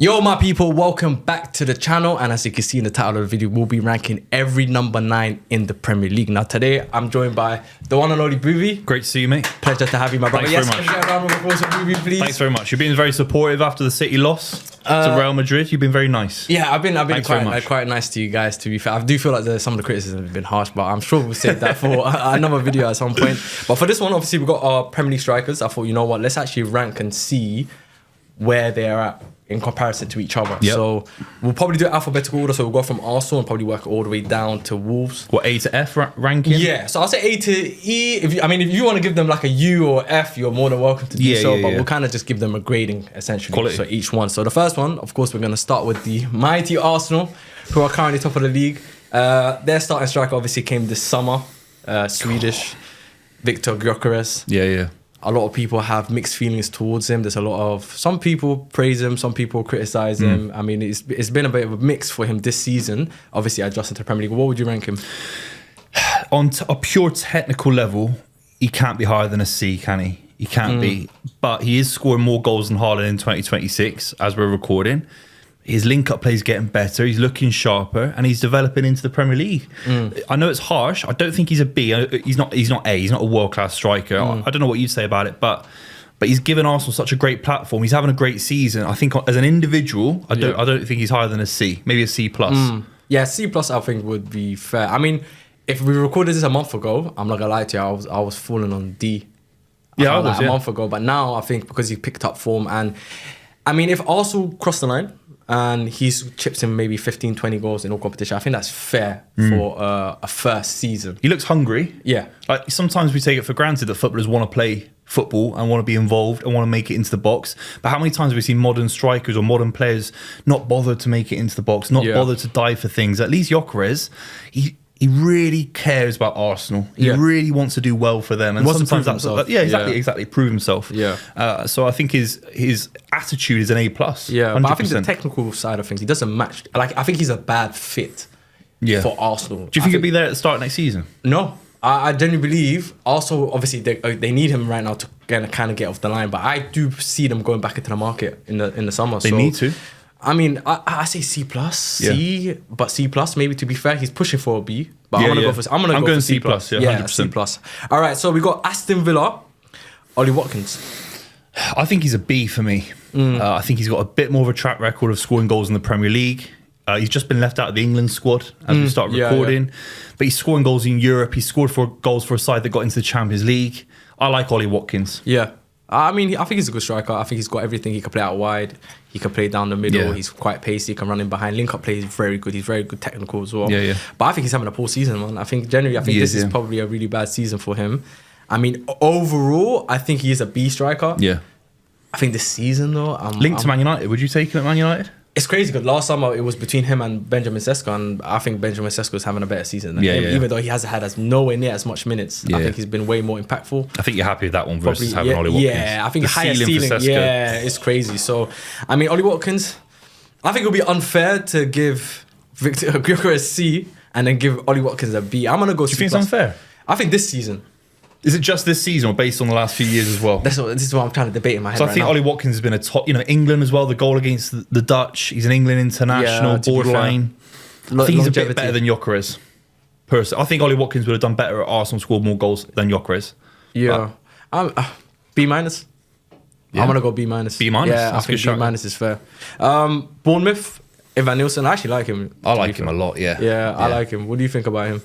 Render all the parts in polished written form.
Yo, my people, welcome back to the channel. And as you can see in the title of the video, we'll be ranking every number 9 in the Premier League. Now, today, I'm joined by the one and only Buvey. Great to see you, mate. Pleasure to have you, my brother. Thanks Yes, very can much. we get a round of applause for Buvey, please? Thanks very much. You've been very supportive after the City loss to Real Madrid. You've been very nice. Yeah, I've been Thanks very much. quite nice to you guys, to be fair. I do feel like some of the criticism have been harsh, but I'm sure we'll save that for another video at some point. But for this one, obviously, we've got our Premier League strikers. I thought, you know what, let's actually rank and see where they're at in comparison to each other. Yep. So we'll probably do it alphabetical order. So we'll go from Arsenal and probably work all the way down to Wolves. What, A to F ranking? Yeah, so I'll say A to E. If you want to give them like a U or F, you're more than welcome to do so. But we'll kind of just give them a grading essentially Quality. for each one. So the first one, of course, we're going to start with the mighty Arsenal, who are currently top of the league. Their starting striker obviously came this summer, Swedish Victor Gyökeres. Yeah. A lot of people have mixed feelings towards him. There's a lot of, some people praise him, some people criticize him. I mean, it's been a bit of a mix for him this season. Obviously, adjusting to the Premier League. What would you rank him? On a pure technical level, he can't be higher than a C, can he? He can't be. But he is scoring more goals than Haaland in 2026 as we're recording. His link-up play is getting better. He's looking sharper, and he's developing into the Premier League. I know it's harsh. I don't think he's a B. He's not A. He's not a world-class striker. I don't know what you'd say about it, but he's given Arsenal such a great platform. He's having a great season. I think as an individual, I don't think he's higher than a C. Maybe a C plus. Yeah, C plus I think would be fair. I mean, if we recorded this a month ago, I'm not gonna lie to you, I was falling on D. Yeah, a month ago, but now I think because he picked up form, and I mean, if Arsenal crossed the line and he's chips in maybe 15, 20 goals in all competition, I think that's fair for a first season. He looks hungry. Yeah. Like sometimes we take it for granted that footballers want to play football and want to be involved and want to make it into the box. But how many times have we seen modern strikers or modern players not bother to make it into the box, not bother to die for things? At least Gyökeres, he really cares about Arsenal. He really wants to do well for them. And sometimes that's exactly prove himself. Yeah. So I think his attitude is an A plus. Yeah, 100%. but I think the technical side of things, he doesn't match. Like, I think he's a bad fit for Arsenal. Do you think he'll be there at the start of next season? No. I genuinely believe also, obviously, they need him right now to kind of get off the line. But I do see them going back into the market in the summer. They need to. I mean, I say C plus, but C plus maybe, to be fair. He's pushing for a B, but I'm going for C plus. Yeah, 100%. C plus. All right, so we got Aston Villa, Ollie Watkins. I think he's a B for me. I think he's got a bit more of a track record of scoring goals in the Premier League. He's just been left out of the England squad as we start recording. But he's scoring goals in Europe. He's scored goals for a side that got into the Champions League. I like Ollie Watkins. Yeah. I mean, I think he's a good striker. I think he's got everything. He can play out wide. He can play down the middle. Yeah. He's quite pacey. He can run in behind. Link-up play is very good. He's very good technical as well. Yeah. But I think he's having a poor season, man. I think this is probably a really bad season for him. I mean, overall, I think he is a B striker. Yeah. I think this season, though... Linked to Man United. Would you take him at Man United? It's crazy because last summer it was between him and Benjamin Sesko, and I think Benjamin Sesko is having a better season than him, even though he hasn't had nowhere near as much minutes. I think he's been way more impactful. I think you're happy with that one versus having Ollie Watkins. Yeah, I think higher ceiling. It's crazy. So, I mean, Ollie Watkins, I think it would be unfair to give Victor Gyökeres a C and then give Ollie Watkins a B. I'm gonna go. Do you think it's unfair? I think this season. Is it just this season or based on the last few years as well? This is what I'm trying to debate in my head. So I think Ollie Watkins has been a top, England as well, the goal against the Dutch. He's an England international, borderline. I think he's a bit better than Gyökeres. Personally, I think Ollie Watkins would have done better at Arsenal, scored more goals than Gyökeres. Yeah. B minus. I'm going to go B minus. B minus? Yeah, I think B minus is fair. Bournemouth. Evan Nielsen, I actually like him. I like him a lot, Yeah, I like him. What do you think about him?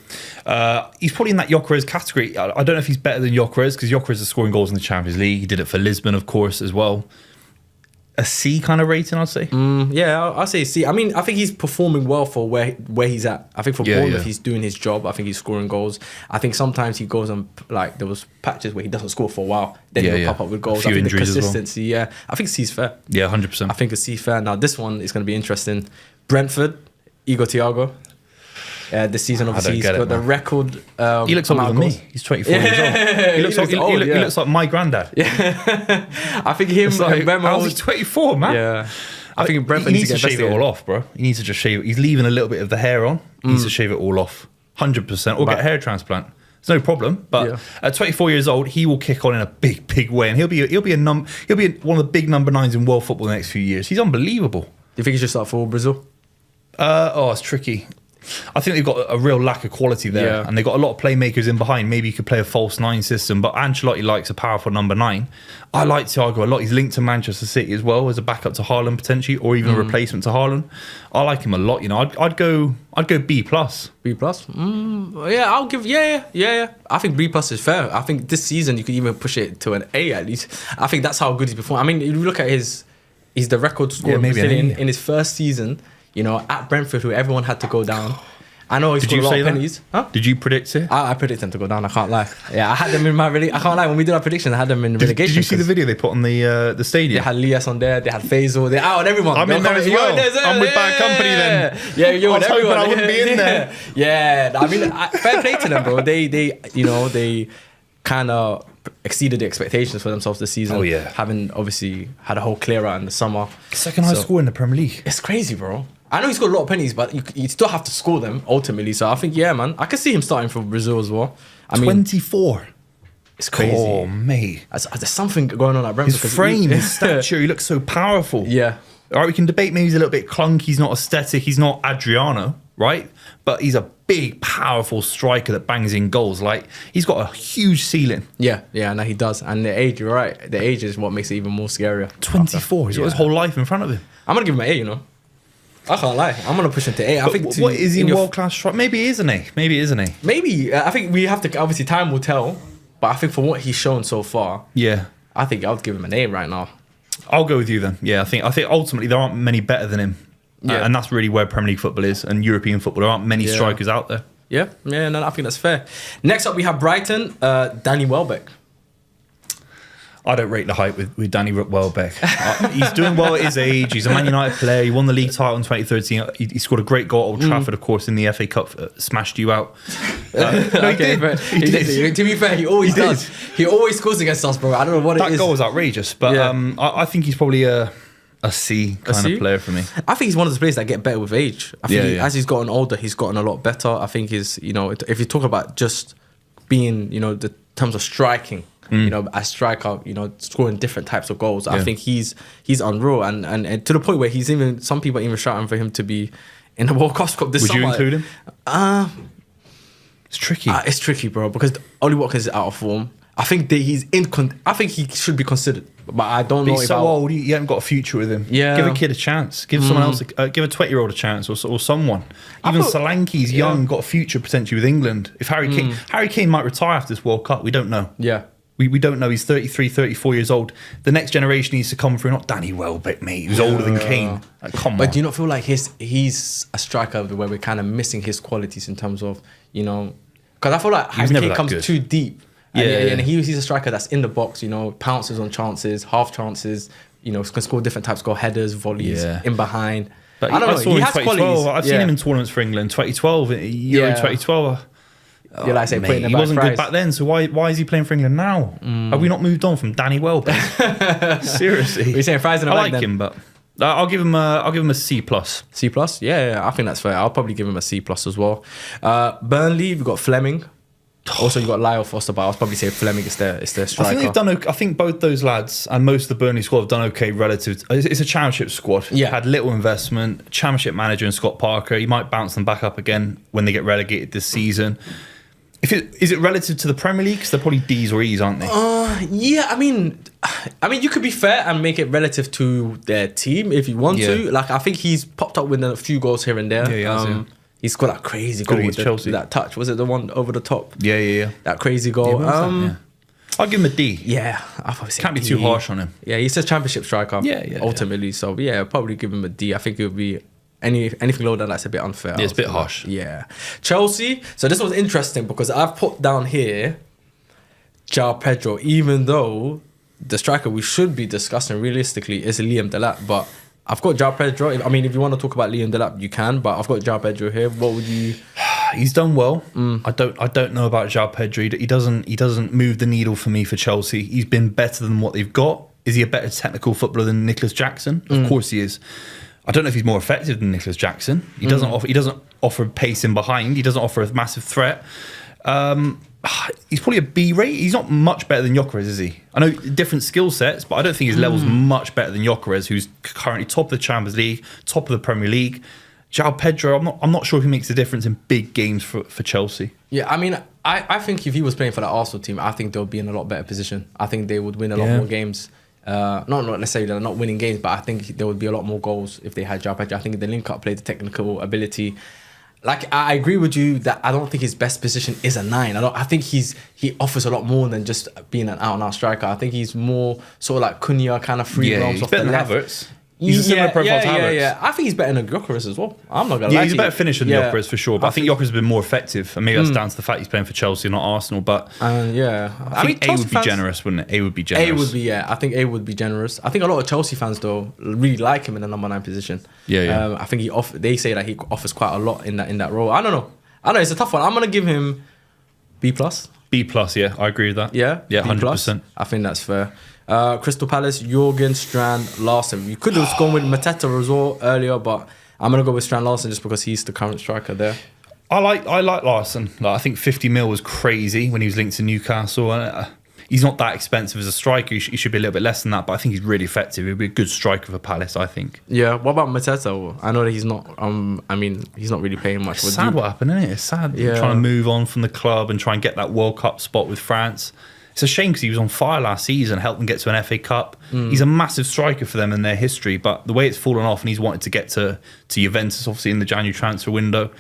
He's probably in that Gyökeres category. I don't know if he's better than Gyökeres because Gyökeres is scoring goals in the Champions League. He did it for Lisbon, of course, as well. A C kind of rating, I'd say. Yeah, I'll say C. I mean, I think he's performing well for where he's at. I think for Bournemouth, he's doing his job. I think he's scoring goals. I think sometimes he goes on, like, there was patches where he doesn't score for a while. Then he'll pop up with goals. I think the consistency, I think C's fair. Yeah, 100%. I think a C fair. Now, this one is going to be interesting. Brentford, Igor Thiago. This season, obviously, he's got the record. He looks older than me. He's 24 years old. He looks like my granddad. Yeah. I think him and Brentford. How's he 24, man? Yeah. I think Brentford needs to shave it all off, bro. He needs to just shave it. He's leaving a little bit of the hair on. He needs to shave it all off. 100%. Or get a hair transplant. It's no problem. But at 24 years old, he will kick on in a big way. And he'll be one of the big number 9s in world football in the next few years. He's unbelievable. you think he should start for Brazil? It's tricky. I think they've got a real lack of quality there, and they've got a lot of playmakers in behind. Maybe you could play a false 9 system, but Ancelotti likes a powerful number 9. I like Thiago a lot. He's linked to Manchester City as well as a backup to Haaland potentially, or even a replacement to Haaland. I like him a lot. You know, I'd go B plus. B plus. Yeah, I'll give. Yeah. I think B plus is fair. I think this season you could even push it to an A at least. I think that's how good he's performed. I mean, if you look at he's the record scorer in his first season. You know, at Brentford, who everyone had to go down. I know he scored a lot of pennies. Huh? Did you predict it? I predicted them to go down. I can't lie. Yeah, I had them in my I can't lie. When we did our prediction, I had them in relegation. Did you see the video they put on the stadium? They had Lias on there. They had Faisal. They out on everyone. I'm in there as well. I'm with bad company then. Yeah, you're with everyone. I wouldn't be in there. Yeah, I mean, fair play to them, bro. They kind of exceeded the expectations for themselves this season. Oh yeah, having obviously had a whole clear out in the summer. Second highest score in the Premier League. It's crazy, bro. I know he scored a lot of pennies, but you still have to score them ultimately. So I think, yeah, man, I can see him starting for Brazil as well. I mean, 24. It's crazy. Oh, mate. There's something going on at Brentford. His frame, his stature, he looks so powerful. Yeah. All right, we can debate maybe he's a little bit clunky. He's not aesthetic. He's not Adriano, right? But he's a big, powerful striker that bangs in goals. Like, he's got a huge ceiling. Yeah, no, he does. And the age, you're right. The age is what makes it even more scarier. 24. He's got his whole life in front of him. I'm going to give him an A, you know. I can't lie. I'm going to push him to A. I think what is he in world-class striker? Maybe he is an A. Maybe. I think we have to, obviously time will tell. But I think for what he's shown so far, I think I would give him an A right now. I'll go with you then. Yeah, I think ultimately there aren't many better than him. Yeah. And that's really where Premier League football is and European football. There aren't many strikers out there. Yeah, no, I think that's fair. Next up we have Brighton, Danny Welbeck. I don't rate the hype with Danny Welbeck. He's doing well at his age. He's a Man United player. He won the league title in 2013. He scored a great goal at Old Trafford, of course, in the FA Cup. Smashed you out. No, he did. He did. To be fair, he always does. He always scores against us, bro. I don't know what it is. That goal was outrageous, but I think he's probably a C kind of player for me. I think he's one of those players that get better with age. I think as he's gotten older, he's gotten a lot better. I think if you talk about just being, the terms of striking, as striker, scoring different types of goals. I think he's unreal, and to the point where some people are even shouting for him to be in the World Cup this summer. Would you include him? It's tricky. It's tricky, bro, because Ollie Watkins is out of form. I think that I think he should be considered, but I don't know. He's so old. You haven't got a future with him. Yeah, give a kid a chance. Give someone else. Give a 20-year-old a chance, or someone. Even Solanke's young, got a future potentially with England. If Harry Kane might retire after this World Cup, we don't know. Yeah. We don't know. He's 33, 34 years old. The next generation needs to come through. Not Danny Welbeck, mate. He's older than Kane. Like, come on. But do you not feel like he's a striker where we're kind of missing his qualities in terms of, because I feel like Harry Kane comes too deep. And he's a striker that's in the box, pounces on chances, half chances, can score different types of goal, headers, volleys, in behind. But I don't know. He has qualities. I've seen him in tournaments for England. 2012, Euro 2012. He wasn't good back then, so why is he playing for England now? Have we not moved on from Danny Welbeck? Seriously, you're saying fries in a bag, I like him, but I'll give him a C plus. C plus, yeah, I think that's fair. I'll probably give him a C plus as well. Burnley, we've got Fleming. Also, you got Lyle Foster, but I'll probably say Fleming is their striker. I think they've done. I think both those lads and most of the Burnley squad have done okay relative. It's a championship squad. Yeah, had little investment. Championship manager in Scott Parker. He might bounce them back up again when they get relegated this season. Is it relative to the Premier League? Because they're probably D's or E's, aren't they? Yeah. I mean, you could be fair and make it relative to their team if you want to. Like, I think he's popped up with a few goals here and there. Yeah, he scored that crazy goal with Chelsea. That touch. Was it the one over the top? Yeah. That crazy goal. I'll give him a D. Yeah, I'll probably say can't be too harsh on him. Yeah, he's a championship striker. Yeah. Ultimately, so yeah, I'll probably give him a D. I think it would be anything lower than that's a bit unfair. Yeah, it's a bit harsh. Yeah. Chelsea. So this was interesting because I've put down here João Pedro, even though the striker we should be discussing realistically is Liam Delap, but I've got João Pedro. I mean, if you want to talk about Liam Delap, you can, but I've got João Pedro here. What would you? He's done well. I don't know about João Pedro. He doesn't move the needle for me for Chelsea. He's been better than what they've got. Is he a better technical footballer than Nicholas Jackson? Of course he is. I don't know if he's more effective than Nicholas Jackson. He doesn't offer pace in behind. He doesn't offer a massive threat. he's probably a B rate. He's not much better than Gyökeres, is he? I know different skill sets, but I don't think his level's much better than Gyökeres, who's currently top of the Champions League, top of the Premier League. João Pedro, I'm not sure if he makes a difference in big games for Chelsea. Yeah, I mean, I think if he was playing for the Arsenal team, I think they'll be in a lot better position. I think they would win a lot more games. Not necessarily they're not winning games, but I think there would be a lot more goals if they had João Pedro. I think the link-up play, the technical ability. Like, I agree with you that I don't think his best position is a 9. I think he offers a lot more than just being an out-and-out striker. I think he's more sort of like Cunha kind of free roams off the left. Havertz. He's a similar profile to Havertz. Yeah. I think he's better than Gyökeres as well. I'm not going to lie. Yeah, he's a better finisher than Gyökeres for sure. But I think Gyökeres has been more effective. And maybe that's down to the fact he's playing for Chelsea, not Arsenal. But I mean, A would be generous, wouldn't it? A would be generous. A would be, I think A would be generous. I think a lot of Chelsea fans, though, really like him in the number 9 position. Yeah. I think they say that he offers quite a lot in that role. I don't know. It's a tough one. I'm going to give him B+. B+, yeah. I agree with that. Yeah? Yeah, 100%. I think that's fair. Crystal Palace, Jürgen, Strand, Larson. You could have gone with Mateta as well earlier, but I'm going to go with Strand Larson just because he's the current striker there. I like Larson. I think 50 mil was crazy when he was linked to Newcastle. He's not that expensive as a striker. He should be a little bit less than that, but I think he's really effective. He'd be a good striker for Palace, I think. Yeah. What about Mateta? I know that he's not. He's not really playing much. It's sad what happened, isn't it? It's sad. Yeah. Trying to move on from the club and try and get that World Cup spot with France. It's a shame because he was on fire last season, helped them get to an FA Cup. He's a massive striker for them in their history, but the way it's fallen off, and he's wanted to get to Juventus, obviously, in the January transfer window.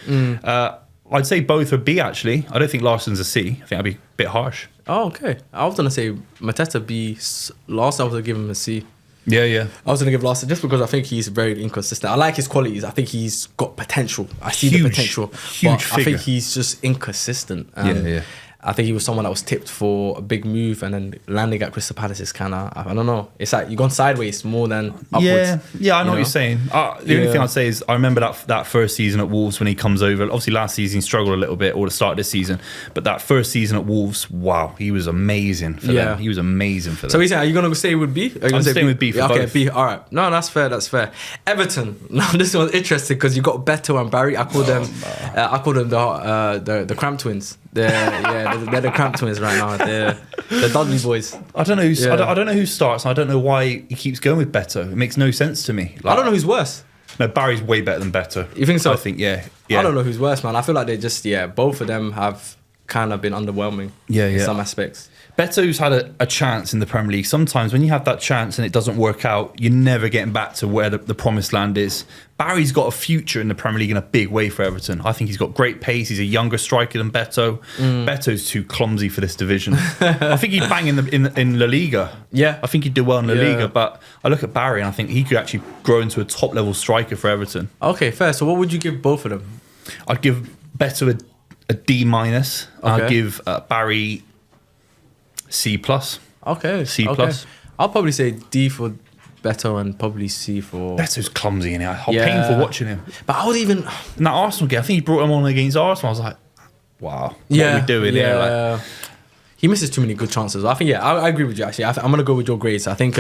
I'd say both are B, actually. I don't think Larson's a C. I think that'd be a bit harsh. Oh, okay. I was going to say Mateta B. Larson, I was going to give him a C. Yeah. I was going to give Larson just because I think he's very inconsistent. I like his qualities. I think he's got potential. I see the potential. Huge figure. I think he's just inconsistent. Yeah. I think he was someone that was tipped for a big move, and then landing at Crystal Palace is kind of, I don't know. It's like you've gone sideways more than upwards. Yeah, I know what you're saying. The only thing I'd say is I remember that first season at Wolves when he comes over. Obviously, last season he struggled a little bit, or the start of this season. But that first season at Wolves, wow, he was amazing for them. He was amazing for them. So are you going to stay with B? I'm staying with B for both. Okay, B. All right. No, that's fair. Everton. Now this one's interesting because you got Beto and Barry. I call them the Cramp Twins. They're the Cramp Twins right now. They're the Dudley boys. I don't know. I don't know who starts. I don't know why he keeps going with Beto. It makes no sense to me. I don't know who's worse. No, Barry's way better than Beto. You think so? I think yeah. I don't know who's worse, man. I feel like they just both of them have kind of been underwhelming. In some aspects. Beto's had a chance in the Premier League. Sometimes when you have that chance and it doesn't work out, you're never getting back to where the promised land is. Barry's got a future in the Premier League in a big way for Everton. I think he's got great pace. He's a younger striker than Beto. Beto's too clumsy for this division. I think he'd bang in La Liga. Yeah. I think he'd do well in La Liga. But I look at Barry and I think he could actually grow into a top-level striker for Everton. Okay, fair. So what would you give both of them? I'd give Beto a D-. Okay. I'd give Barry C+. Okay. C+. Okay. I'll probably say D for Beto and probably C for... Beto's clumsy in it. I'm painful watching him. But I would even... In that Arsenal game, I think he brought him on against Arsenal. I was like, wow, what are we doing here? Like, he misses too many good chances. I think, I agree with you, actually. I'm going to go with your grades. I think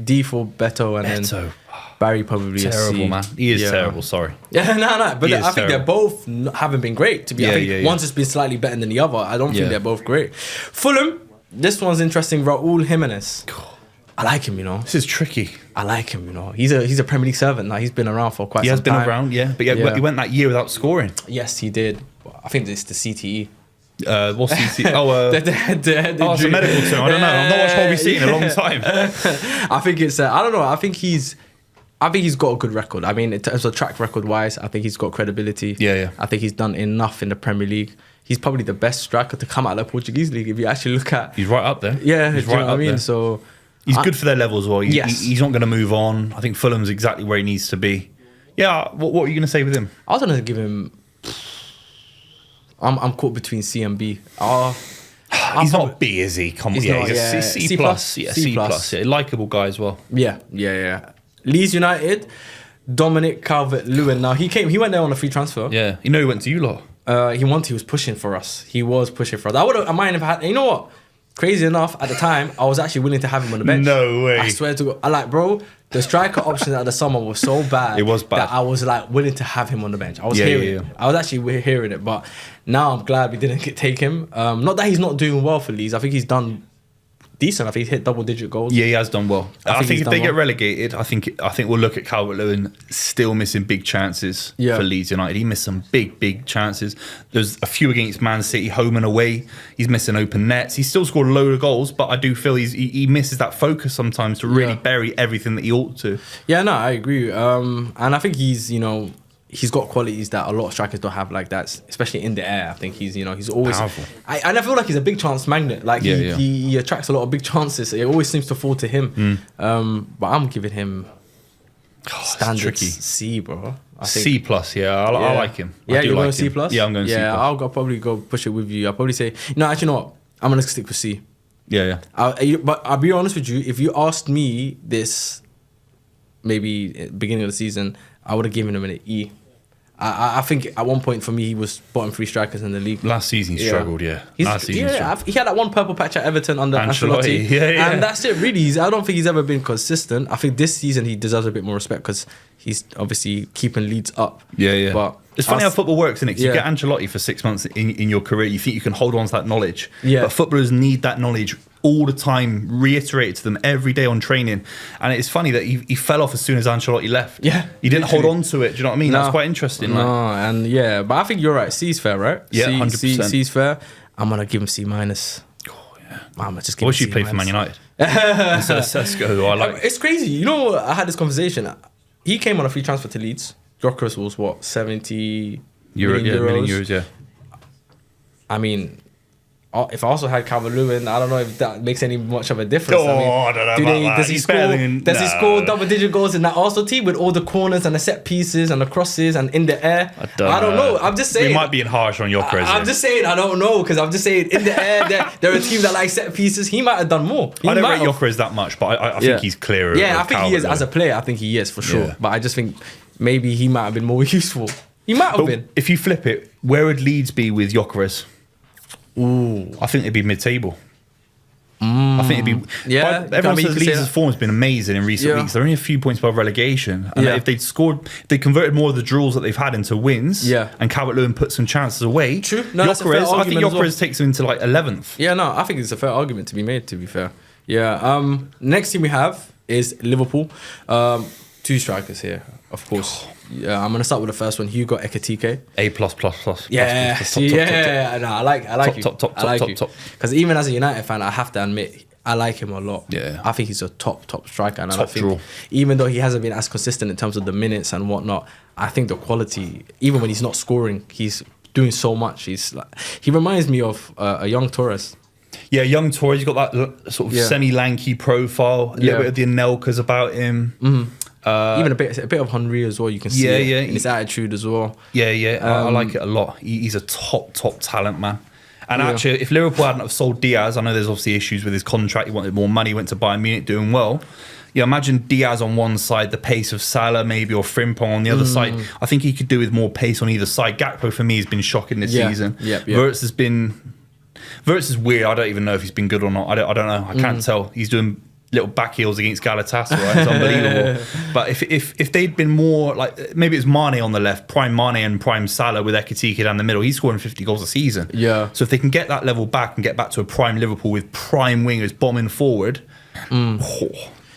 D for Beto and then Barry probably terrible, a C. Man. He is terrible, sorry. Yeah, no. But I think they're both haven't been great, to be honest. One's just been slightly better than the other. I don't think they're both great. Fulham, this one's interesting. Raúl Jimenez. I like him, This is tricky. I like him, He's a Premier League servant now. He's been around for quite some time. He has been around, But he went that year without scoring. Yes, he did. I think it's the CTE. What's CTE? It's a medical term. I don't know. I've not watched Hobby C in a long time. I think it's... I don't know. I think he's got a good record. I mean, in terms of track record wise, I think he's got credibility. Yeah. I think he's done enough in the Premier League. He's probably the best striker to come out of the Portuguese league if you actually look at... He's right up there. Yeah, he's right up there. So... He's good for their level as well. He's not going to move on. I think Fulham's exactly where he needs to be. Yeah, what are you going to say with him? I was going to give him... I'm caught between C and B. He's not B, is he? He's a C+. Yeah, C+. Yeah, likeable guy as well. Yeah. Leeds United, Dominic Calvert-Lewin. Now, he went there on a free transfer. Yeah, he went to you lot. He was pushing for us. I mind if I had... You know what? crazy enough, at the time, I was actually willing to have him on the bench. No way. I swear to God. I like, bro, the striker options at the summer was so bad. It was bad. That I was like willing to have him on the bench. I was hearing it. I was actually hearing it. But now I'm glad we didn't take him. Not that he's not doing well for Leeds. I think he's done decent. I think he's hit double-digit goals. Yeah, he has done well. I think if they get well. relegated, I think we'll look at Calvert-Lewin still missing big chances for Leeds United. He missed some big chances. There's a few against Man City, home and away. He's missing open nets. He's still scored a load of goals, but I do feel he misses that focus sometimes to really bury everything that he ought to. Yeah, no, I agree. And I think he's got qualities that a lot of strikers don't have, like that, especially in the air. I think he's always powerful. And I feel like he's a big chance magnet. Like he attracts a lot of big chances. It always seems to fall to him. But I'm giving him standard C, bro. I think C plus, I like him. Yeah, you're going like C plus? Yeah, I'm going C plus. Yeah, I'll probably go push it with you. I'll probably say, no, actually, you know what? I'm going to stick with C. Yeah. But I'll be honest with you, if you asked me this maybe at the beginning of the season, I would have given him an E. I think at one point for me he was bottom 3 strikers in the league. Last season he struggled, he had that one purple patch at Everton under Ancelotti. And that's it really. I don't think he's ever been consistent. I think this season he deserves a bit more respect because he's obviously keeping Leeds up. But it's funny how football works, isn't it? 'Cause you get Ancelotti for 6 months in your career, you think you can hold on to that knowledge. But footballers need that knowledge all the time, reiterated to them every day on training. And it's funny that he fell off as soon as Ancelotti left. Yeah. He didn't hold on to it. Do you know what I mean? That's quite interesting. But I think you're right. C's fair, right? Yeah, 100%. C's fair. I'm going to give him C minus. Oh, yeah. I'm just give him C play for Man United? Instead of Sesko, who I like. It's crazy. You know, I had this conversation. He came on a free transfer to Leeds. Gyökeres was what, 70 million euros? Million euros, yeah. I mean, if I also had Calvert-Lewin, I don't know if that makes any much of a difference. I don't know. Does he score double-digit goals in that Arsenal team with all the corners and the set pieces and the crosses and in the air? I don't know. I'm just saying. We might be harsh on Gyökeres. I'm just saying. I don't know because I'm just saying in the air they're a team that like set pieces. He might have done more. I don't rate Gyökeres that much, but I think he's clearer. Yeah, I think he is as a player. I think he is for sure. Yeah. But I just think maybe he might have been more useful. He might have been. If you flip it, where would Leeds be with Gyökeres? Ooh, I think they'd be mid-table. I think it'd be. Everyone says Leeds' form has been amazing in recent weeks. They're only a few points above relegation, and if they'd scored, they converted more of the draws that they've had into wins. And Calvert-Lewin put some chances away. True. No, I think Gyökeres takes them into like 11th. Yeah, no, I think it's a fair argument to be made. To be fair, next team we have is Liverpool. 2 strikers here, of course. I'm gonna start with the first one. Hugo Ekitike. A+++. Yeah, no, I like you. Top. Because even as a United fan, I have to admit I like him a lot. Yeah, I think he's a top striker, and I think draw. Even though he hasn't been as consistent in terms of the minutes and whatnot, I think the quality, even when he's not scoring, he's doing so much. He reminds me of a young Torres. Yeah, young Torres. He's got that sort of semi-lanky profile. A little bit of the Anelkas about him. Mm-hmm. Even a bit of Henry as well. You can see in his attitude as well. I like it a lot. He's a top talent, man. And actually, if Liverpool hadn't have sold Diaz, I know there's obviously issues with his contract. He wanted more money. He went to Bayern Munich, doing well. Yeah, imagine Diaz on one side, the pace of Salah maybe, or Frimpong on the other side. I think he could do with more pace on either side. Gakpo for me has been shocking this season. Wirtz is weird. I don't even know if he's been good or not. I don't know. I can't tell. He's doing little back heels against Galatasaray. It's unbelievable. But if they'd been more like, maybe it's Mane on the left, prime Mane and prime Salah with Ekitike down the middle, he's scoring 50 goals a season. So if they can get that level back and get back to a prime Liverpool with prime wingers bombing forward,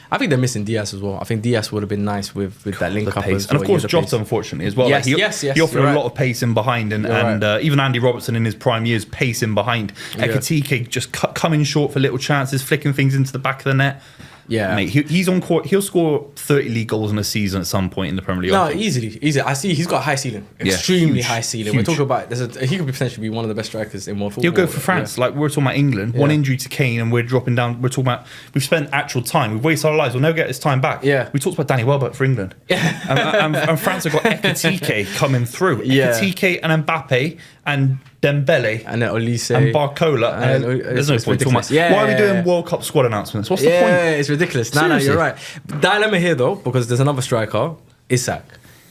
I think they're missing Diaz as well. I think Diaz would have been nice with that link up. And of course Jota, unfortunately, as well. He offered a lot of pace in behind, and even Andy Robertson in his prime years, pace in behind. Ekitike just coming short for little chances, flicking things into the back of the net. Yeah, mate, he's on court. He'll score 30 league goals in a season at some point in the Premier League. No, easy. I see he's got a high ceiling, extremely high ceiling. We're talking about he could potentially be one of the best strikers in world football. He'll go for France. Like we're talking about England, one injury to Kane, and we're dropping down. We're talking about we've spent actual time. We've wasted our lives. We'll never get this time back. Yeah, we talked about Danny Welbeck for England. And France have got Ekitike coming through. Ekitike and Mbappe and Dembele and then Olise and Barcola. There's no point talking about. Why are we doing World Cup squad announcements? What's the point? Yeah, it's ridiculous. No, you're right. Dilemma here though, because there's another striker, Isak,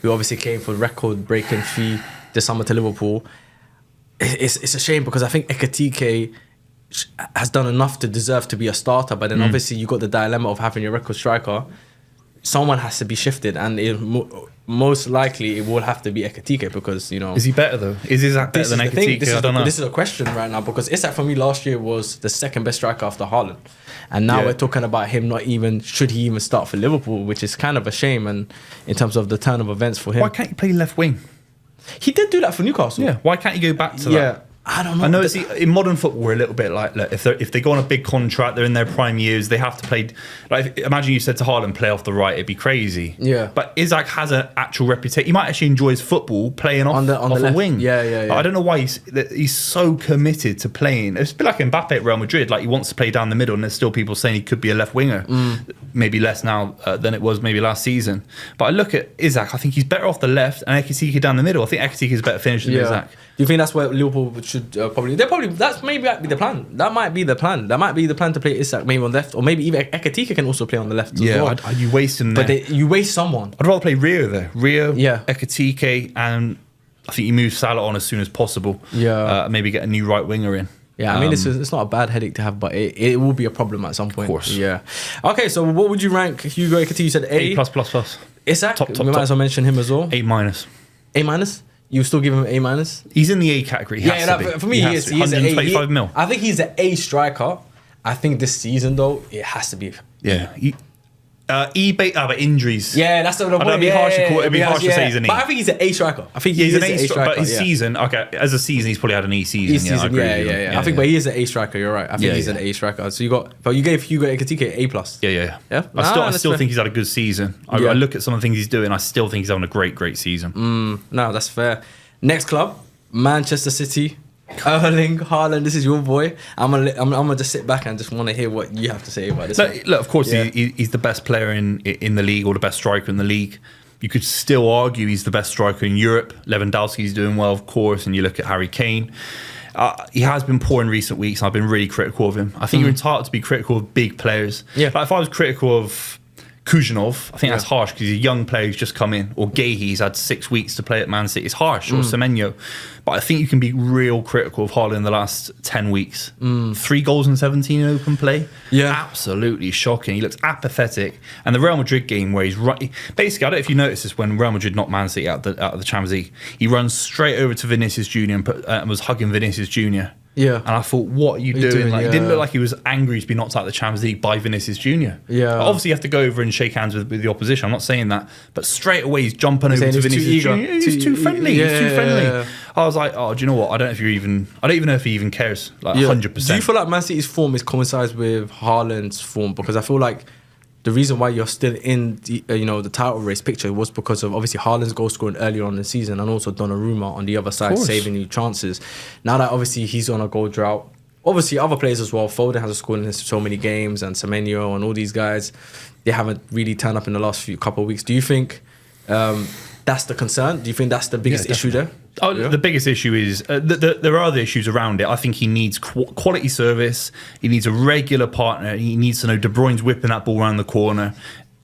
who obviously came for record-breaking fee this summer to Liverpool. It's a shame because I think Ekitike has done enough to deserve to be a starter. But then obviously you got the dilemma of having your record striker. Someone has to be shifted, and most likely it will have to be Ekitike because, you know... Is he better though? Is Isak better than Ekitike? I don't know. This is a question right now because Isak for me last year was the second best striker after Haaland. And now we're talking about him should he even start for Liverpool, which is kind of a shame and in terms of the turn of events for him. Why can't he play left wing? He did do that for Newcastle. Yeah, why can't he go back to that? I don't know. I know in modern football we're a little bit like, look, if they go on a big contract, they're in their prime years, they have to play. Like, imagine you said to Haaland, play off the right, it'd be crazy. Yeah. But Isak has an actual reputation. He might actually enjoy his football playing off the wing. Yeah. I don't know why he's so committed to playing. It's a bit like Mbappe at Real Madrid. Like, he wants to play down the middle, and there's still people saying he could be a left winger. Maybe less now than it was maybe last season. But I look at Isak, I think he's better off the left, and Ekitike down the middle. I think Ekitike is a better finisher than Isak. Do you think that's where Liverpool should that's maybe be the plan. That might be the plan. That might be the plan to play Isak maybe on the left, or maybe even Ekitike can also play on the left as well. You waste him there. But you waste someone. I'd rather play Rio there. Ekitike, and I think you move Salah on as soon as possible. Maybe get a new right winger in. Yeah, I mean, it's not a bad headache to have, but it will be a problem at some point. Of course. Yeah. Okay, so what would you rank Hugo Ekitike? You said A++. Isak, top, we might as well mention him as well. A-. A-? You still give him A-? He's in the A category. For me, he is. He's 125 mil. I think he's an A striker. I think this season, though, it has to be. Yeah. But injuries. Yeah, that's the point. It'd be harsh to say he's an E. But I think he's an A striker. I think he's an A striker. But his season, as a season, he's probably had an E season. I think, but he is an A striker. You're right. I think he's an A striker. So you gave Hugo Ekitike A+. Yeah. I still think he's had a good season. I look at some of the things he's doing. I still think he's having a great season. No, that's fair. Next club, Manchester City. Erling Haaland, this is your boy. I'm gonna just sit back and just want to hear what you have to say about this. Look, of course, he's the best player in the league, or the best striker in the league. You could still argue he's the best striker in Europe. Lewandowski's doing well, of course, and you look at Harry Kane. He has been poor in recent weeks, and I've been really critical of him. I think you're entitled to be critical of big players. Yeah. Like if I was critical of Kujanov, I think that's harsh because he's a young player who's just come in. Or He's had 6 weeks to play at Man City. It's harsh. Or Semenyo. But I think you can be real critical of Haaland in the last 10 weeks. 3 goals and 17 in open play. Yeah. Absolutely shocking. He looks apathetic. And the Real Madrid game where he's right. Basically, I don't know if you noticed this when Real Madrid knocked Man City out of the Champions League. He runs straight over to Vinicius Jr. and was hugging Vinicius Jr. Yeah. And I thought, what are you doing? Like, It didn't look like he was angry to be knocked out of the Champions League by Vinicius Jr. Yeah. Obviously, you have to go over and shake hands with the opposition. I'm not saying that. But straight away, he's jumping over to Vinicius Jr. He's too friendly. He's too friendly. Yeah. I was like, do you know what? I don't even know if he even cares. Like, 100%. Do you feel like Man City's form coincides with Haaland's form? Because I feel like the reason why you're still in the title race picture was because of obviously Haaland's goal scoring earlier on in the season and also Donnarumma on the other side saving you chances. Now that obviously he's on a goal drought, obviously other players as well. Foden hasn't scored in so many games, and Semenyo and all these guys, they haven't really turned up in the last couple of weeks. Do you think that's the concern? Do you think that's the biggest issue there? The biggest issue is there are other issues around it. I think he needs quality service. He needs a regular partner. He needs to know De Bruyne's whipping that ball around the corner.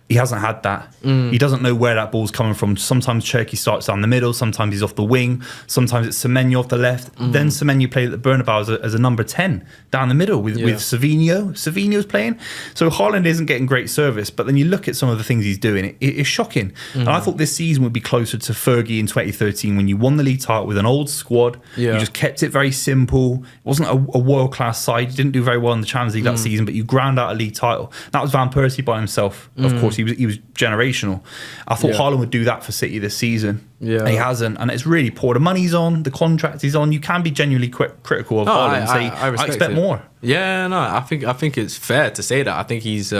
He hasn't had that. He doesn't know where that ball's coming from. Sometimes Cherki starts down the middle. Sometimes he's off the wing. Sometimes it's Semenyo off the left. Then Semenyo played at the Bernabeu as a number 10 down the middle with Savinho. Savinho's playing. So Haaland isn't getting great service. But then you look at some of the things he's doing. It's shocking. And I thought this season would be closer to Fergie in 2013 when you won the league title with an old squad. You just kept it very simple. It wasn't a world-class side. You didn't do very well in the Champions League that season, but you ground out a league title. That was Van Persie by himself. Of course, he was generational. I thought Haaland would do that for City this season. Yeah. He hasn't, and it's really poor. The money's on, the contract is on. You can be genuinely critical of Haaland and say, I expect more. Yeah, no, I think it's fair to say that. I think he's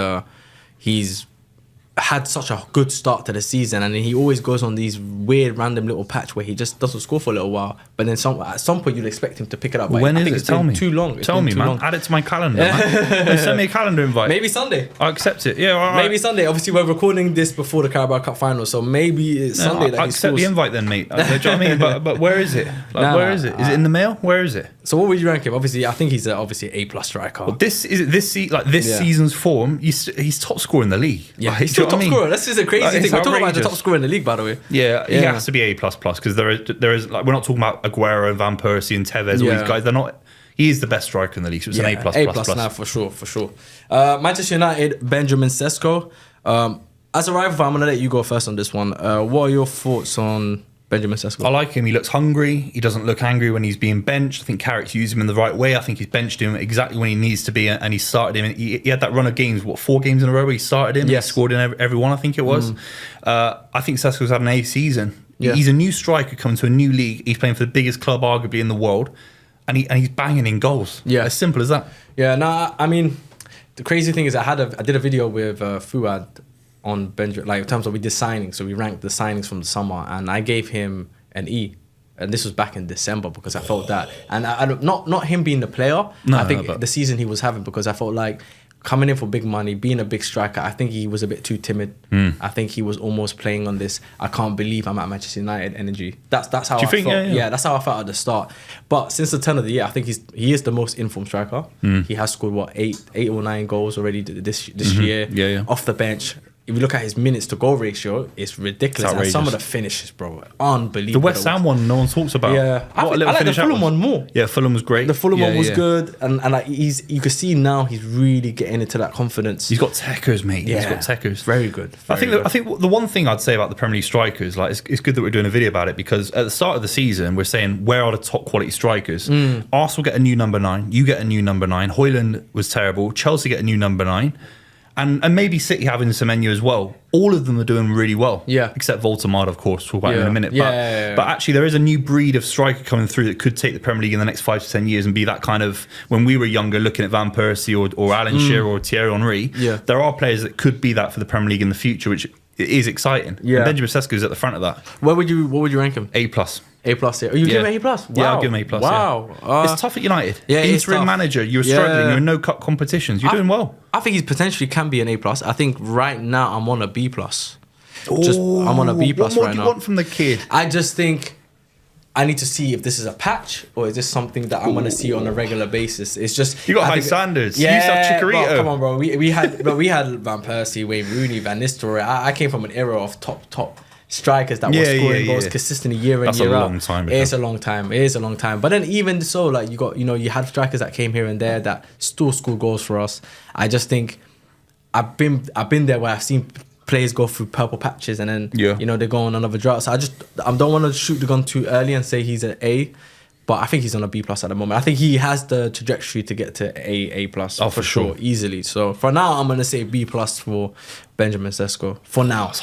had such a good start to the season, and then he always goes on these weird random little patch where he just doesn't score for a little while, but then at some point you'd expect him to pick it up. When is it? Tell me. Too long. Tell me, man. Add it to my calendar, man. Send me a calendar invite. Maybe Sunday. I accept it. Yeah, all right. Maybe Sunday. Obviously, we're recording this before the Carabao Cup final, so maybe it's Sunday that I accept the invite then, mate. Do you know what I mean? But where is it? Where is it? Is it in the mail? Where is it? So what would you rank him? Obviously, I think he's obviously A+ striker. Well, this season's form. He's top scorer in the league. Yeah, he's still top scorer. This is a crazy thing. We're talking about the top scorer in the league, by the way. Yeah, he has to be A++ because there is like we're not talking about Aguero and Van Persie and Tevez. All these guys, they're not. He is the best striker in the league. So it's an A++. A+ now for sure. Manchester United, Benjamin Sesko. As a rival, I'm going to let you go first on this one. What are your thoughts on Benjamin Sesko? I like him. He looks hungry. He doesn't look angry when he's being benched. I think Carrick's used him in the right way. I think he's benched him exactly when he needs to be, and he started him. He had that run of games, 4 games in a row where he started him. Yes. He scored in every one, I think it was. I think Sesko's had an A season. Yeah. He's a new striker coming to a new league. He's playing for the biggest club arguably in the world, and he's banging in goals. Yeah. As simple as that. Yeah, no, I mean, the crazy thing is I did a video with Fuad on Benjamin, like in terms of we did signings, so we ranked the signings from the summer, and I gave him an E, and this was back in December because I felt that, and I not him being the player, I think the season he was having, because I felt like coming in for big money, being a big striker, I think he was a bit too timid. I think he was almost playing on this I can't believe I'm at Manchester United energy. That's how I felt. Yeah, that's how I felt at the start. But since the turn of the year, I think he is the most informed striker. He has scored 8 or 9 goals already this year off the bench. If you look at his minutes to goal ratio, it's ridiculous. And some of the finishes, bro, unbelievable. The West Ham one, no one talks about. Yeah, I like the Fulham one more. Yeah, Fulham was great. The Fulham one was good, and like you can see now he's really getting into that confidence. He's got techers, mate. Yeah, he's got techers. Very good. I think the one thing I'd say about the Premier League strikers, like it's good that we're doing a video about it, because at the start of the season we're saying where are the top quality strikers. Arsenal get a new number 9. You get a new number 9. Højlund was terrible. Chelsea get a new number 9. And maybe City having Semenyo as well. All of them are doing really well. Yeah. Except Voltemade, of course. We'll talk about him in a minute. But actually, there is a new breed of striker coming through that could take the Premier League in the next 5 to 10 years and be that kind of, when we were younger, looking at Van Persie or Alan Shearer or Thierry Henry. Yeah. There are players that could be that for the Premier League in the future, which is exciting. Yeah. And Benjamin Sesko is at the front of that. What would you rank him? A+. A+, yeah. Oh, you give him A+? Wow. Yeah, I'll give him A+. Wow. Yeah. It's tough at United. Yeah, interim manager. You're struggling. You're in no cup competitions. You're doing well. I think he potentially can be an A+. I think right now I'm on a B+. I'm on a B+ right now. What do you want from the kid? I just think I need to see if this is a patch or is this something that I'm going to see on a regular basis. It's just you got high standards. Yeah, you used to have Chicharito. Bro, come on, bro. We had Van Persie, Wayne Rooney, Van Nistelrooy. I came from an era of top strikers that were scoring goals consistently year in, year out. That's a long time. It's a long time. It is a long time. But then even so, like you had strikers that came here and there that still scored goals for us. I just think I've been there where I've seen players go through purple patches and then they go on another drought. So I don't want to shoot the gun too early and say he's an A. But I think he's on a B+ at the moment. I think he has the trajectory to get to A+. Oh, for sure. Easily. So for now, I'm going to say B+ for Benjamin Sesko. For now.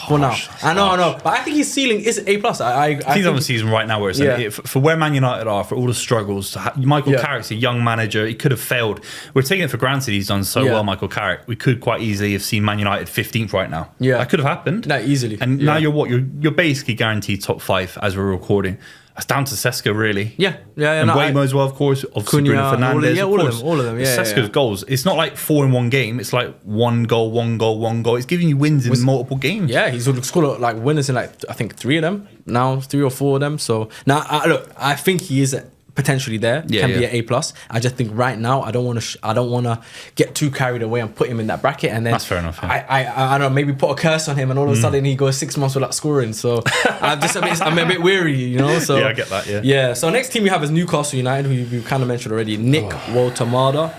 I know. But I think his ceiling is A+. I think he's on the season right now where it's for where Man United are, for all the struggles. Michael Carrick's a young manager. He could have failed. We're taking it for granted he's done so well, Michael Carrick. We could quite easily have seen Man United 15th right now. Yeah. That could have happened. No, easily. And now you're basically guaranteed top 5 as we're recording. It's down to Sesko, really. Yeah. And Waymo as well, of course. Obviously, Bruno Fernandes. All of them. Yeah, Sesko's goals. It's not like 4 in one game. It's like 1 goal, 1 goal, 1 goal. It's giving you wins in multiple games. Yeah, he's scored like winners in I think 3 of them now, 3 or 4 of them. So now, I think he is potentially there. Can be an A+. I just think right now I don't want to get too carried away and put him in that bracket. And then that's fair enough. Yeah. I don't know, maybe put a curse on him and all of a sudden he goes 6 months without scoring. So I'm a bit weary, So yeah, I get that. Yeah. So next team we have is Newcastle United, who we've kind of mentioned already. Nick Woltemade.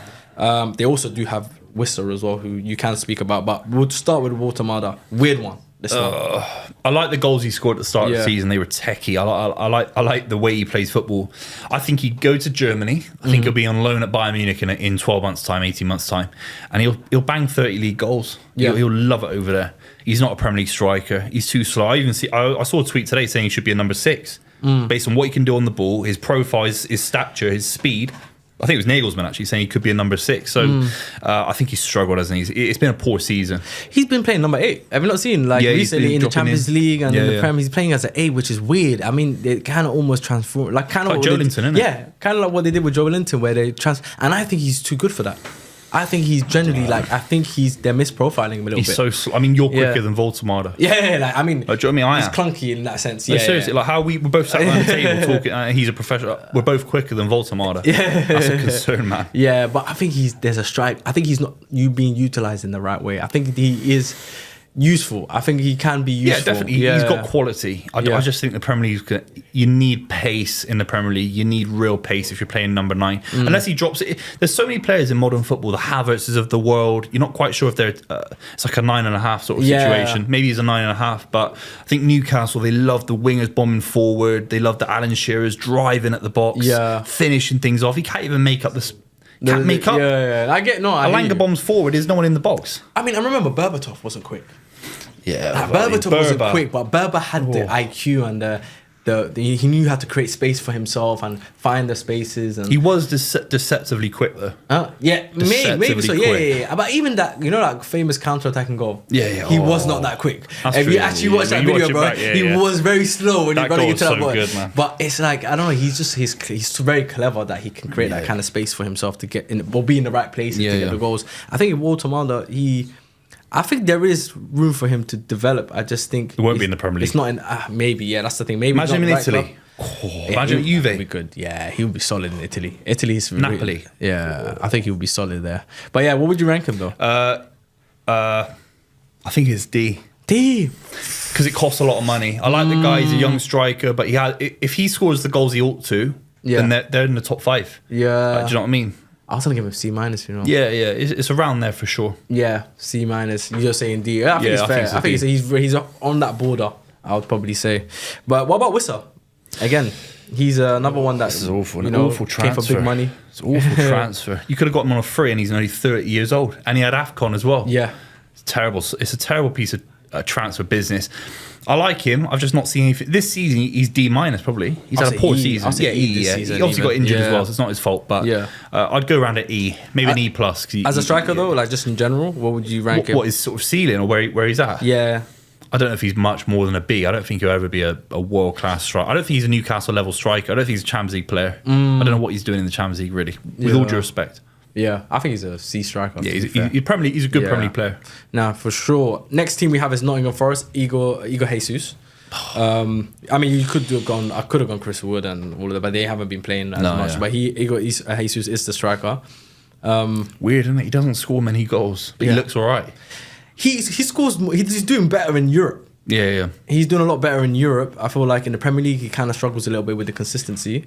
They also do have Whistler as well, who you can speak about. But we'll start with Woltemade. Weird one. I like the goals he scored at the start of the season. They were techie. I like the way he plays football. I think he'd go to Germany. I think he'll be on loan at Bayern Munich in 12 months' time, 18 months' time, and he'll bang 30 league goals. Yeah. He'll love it over there. He's not a Premier League striker. He's too slow. I saw a tweet today saying he should be a number 6 based on what he can do on the ball, his profile, his stature, his speed. I think it was Nagelsmann actually saying he could be a number 6. So I think he's struggled, hasn't he? It's been a poor season. He's been playing number 8. Have you not seen recently in the Champions League and in the Prem? He's playing as an 8, which is weird. I mean, it kind of almost transformed, like Joe Linton, isn't it? Yeah, kind of like what they did with Joe Linton, where they and I think he's too good for that. I think he's generally they're misprofiling him a little bit. He's so slow. I mean, you're quicker than Woltemade. Yeah, do you know what I mean? He's clunky in that sense. Yeah, seriously, like how we're both sat around the table talking. He's a professional. We're both quicker than Woltemade. Yeah, that's a concern, man. Yeah, but I think there's a strike. I think he's not being utilised in the right way. I think he is. useful. I think he can be useful. Yeah, definitely. He's got quality. I just think the Premier League, you need pace in the Premier League. You need real pace if you're playing number 9. Unless he drops it. There's so many players in modern football, the Havertzes of the world. You're not quite sure if they're, it's like a 9.5 sort of situation. Maybe he's a 9.5, but I think Newcastle, they love the wingers bombing forward. They love the Alan Shearers driving at the box, finishing things off. He can't even make up this. Can't make up. I get no. Alanga bombs forward. There's no one in the box. I mean, I remember Berbatov wasn't quick. Yeah, Berbatov wasn't quick, but Berba had the IQ and he knew how to create space for himself and find the spaces. And he was deceptively quick though. Maybe so. Yeah. But even that, that famous counter-attacking goal. He was not that quick. If you actually watch that video, bro, he was very slow when he got into that ball. Good, man. But it's like, I don't know. He's very clever that he can create that kind of space for himself to get in, or be in the right place to get the goals. I think in Walter Milder, I think there is room for him to develop. I just think it won't be in the Premier League. It's not in. Maybe that's the thing. Maybe imagine him in Italy. Imagine at Juve. He'll be good. Yeah, he'll be solid in Italy. Italy's Napoli. I think he'll be solid there. But yeah, what would you rank him though? I think it's D. Because it costs a lot of money. I like the guy. He's a young striker, but if he scores the goals he ought to, then they're in the top 5. Yeah, do you know what I mean? I was gonna give him C-. Yeah, it's around there for sure. Yeah, C-. You're just saying D. I think it's fair. I think he's on that border. I would probably say. But what about Wissa? Again, he's another one that this is awful. An awful transfer. Came for big money. It's an awful transfer. You could have got him on a free, and he's only 30 years old, and he had AFCON as well. Yeah, it's terrible. It's a terrible piece of transfer business. I like him. I've just not seen anything. This season, he's D- probably. He's had a poor season. He obviously got injured as well, so it's not his fault. But I'd go around at E, maybe an E+. As a striker, though, like just in general, what would you rank him? What is sort of ceiling or where he's at? Yeah. I don't know if he's much more than a B. I don't think he'll ever be a world-class striker. I don't think he's a Newcastle-level striker. I don't think he's a Champions League player. I don't know what he's doing in the Champions League, really, with all due respect. Yeah, I think he's a C striker. Yeah, he's a good Premier League player. Nah, for sure. Next team we have is Nottingham Forest, Igor Jesus. I mean, I could have gone Chris Wood and all of that, but they haven't been playing as much. But Igor Jesus is the striker. Weird, isn't it? He doesn't score many goals, but he looks all right. He scores. He's doing better in Europe. Yeah. He's doing a lot better in Europe. I feel like in the Premier League, he kind of struggles a little bit with the consistency.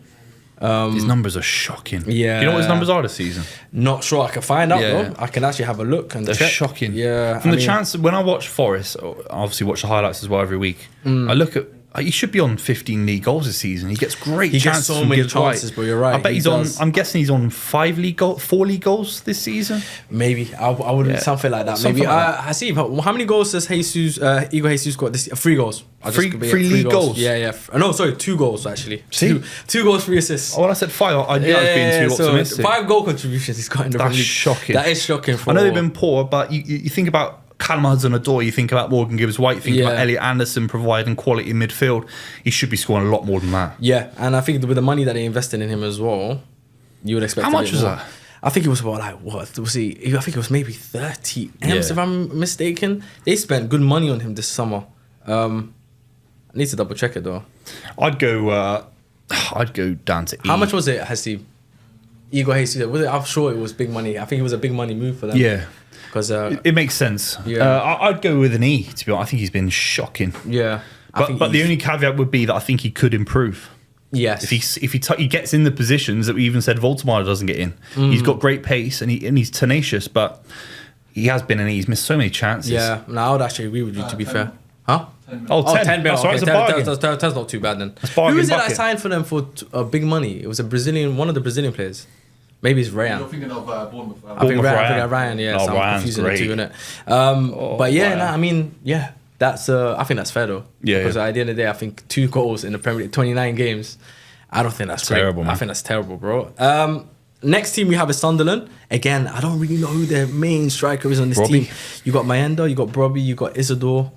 His numbers are shocking. Yeah. Do you know what his numbers are this season? Not sure. I can find out though. I can actually have a look and they're check. Shocking. Yeah. From chance, when I watch Forest, I obviously watch the highlights as well every week. I look at. He should be on 15 league goals this season. He gets great chances. He gets so many chances, but you're right. I bet he's on. I'm guessing he's on 4 league goals this season. Maybe I would something like that. Maybe I see. How many goals does Igor Jesus got this? 3 goals. Three league goals. Yeah. No, sorry, 2 goals actually. See? 2 goals, 3 assists. Oh, when I said 5, I knew I was being too optimistic. 5 goal contributions he's got in the Premier League. That's shocking. That is shocking. I know they've been poor, but you think about Callum Hudson-Odoi, you think about Morgan Gibbs-White, you think about Elliot Anderson providing quality in midfield. He should be scoring a lot more than that. Yeah, and I think with the money that they invested in him as well, you would expect. How much was that? I think it was about I think it was maybe 30 M's if I'm mistaken. They spent good money on him this summer. I need to double check it though. I'd go down to E. How much was it, Hasi? Igor Jesus, I'm sure it was big money. I think it was a big money move for them. Yeah. Because it makes sense. Yeah. I'd go with an E, to be honest. I think he's been shocking. Yeah. But the only caveat would be that I think he could improve. Yes. If he gets in the positions that we even said Voltemar doesn't get in. He's got great pace and he's tenacious, but he has been he's missed so many chances. Yeah. No, I would actually agree with you, to be fair. Huh? 10. 10 That's right, it's a bargain. That's not too bad then. Who is it that signed for them for big money? It was one of the Brazilian players. Maybe it's Ryan. You're thinking of Bournemouth. I think Ryan, yeah. Oh, so I'm confusing the two, innit? But yeah, I mean, yeah, that's. I think that's fair though. Yeah. Because at the end of the day, I think 2 goals in the Premier League, 29 games. I don't think that's terrible, great. man. I think that's terrible, bro. Next team we have is Sunderland. Again, I don't really know who their main striker is on this team. You got Mayenda, you got Brobby, you got Isidore.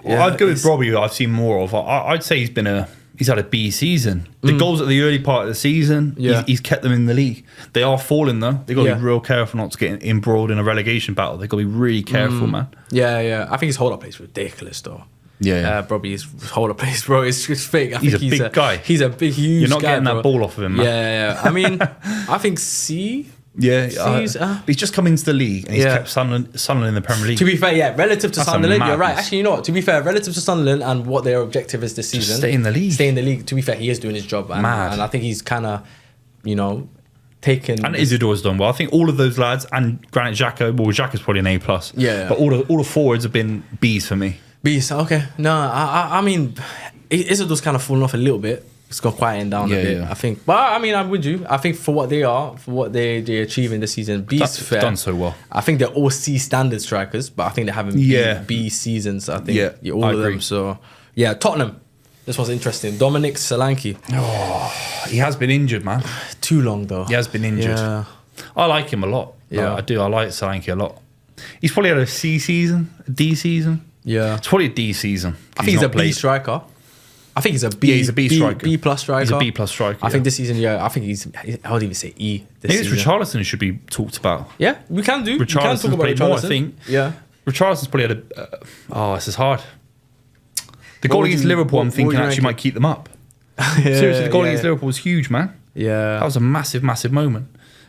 Well, I'd go with Brobby, who I've seen more of. I'd say he's had a B season. The goals at the early part of the season, he's kept them in the league. They are falling though. They've got to be real careful not to get embroiled in a relegation battle. They've got to be really careful, man. Yeah. I think his hold-up play is ridiculous though. Yeah. Brobby's hold-up play, bro, it's just fake. He's a big guy. He's a big, huge guy. You're not getting that ball off of him, man. Yeah. I mean, I think C. Yeah, but he's just come into the league and he's kept Sunderland in the Premier League. To be fair, yeah, relative to That's Sunderland, you're right. Actually, you know what? To be fair, relative to Sunderland and what their objective is this season, just stay in the league. Stay in the league. To be fair, he is doing his job, and I think he's kind of, taken. And Isidore's done well. I think all of those lads and Granit Xhaka. Well, Xhaka's probably an A+. Yeah. But all the forwards have been B's for me. B's, okay. No, I mean, Isidore's kind of fallen off a little bit. It's got quieting down a bit, I think. But I mean, I'm with you. I think for what they are, for what they achieve in this season, B's fair. Done so well. I think they're all C standard strikers, but I think they're having B seasons. I think all of them. So yeah, Tottenham. This was interesting. Dominic Solanke. Oh, he has been injured, man. Too long though. He has been injured. Yeah. I like him a lot. Yeah, I do. I like Solanke a lot. He's probably had a C season, a D season. Yeah, it's probably a D season. I think he's a B striker. I think he's a B. Yeah, he's a B striker. B plus striker. He's a B plus striker. I think this season, I think I would even say E. Maybe it's Richarlison who should be talked about. Yeah, we can do. Richarlison's played more, I think. Yeah. Richarlison's probably had this is hard. The goal against Liverpool, I'm thinking actually might keep them up. Seriously, the goal against Liverpool was huge, man. Yeah. That was a massive, massive moment.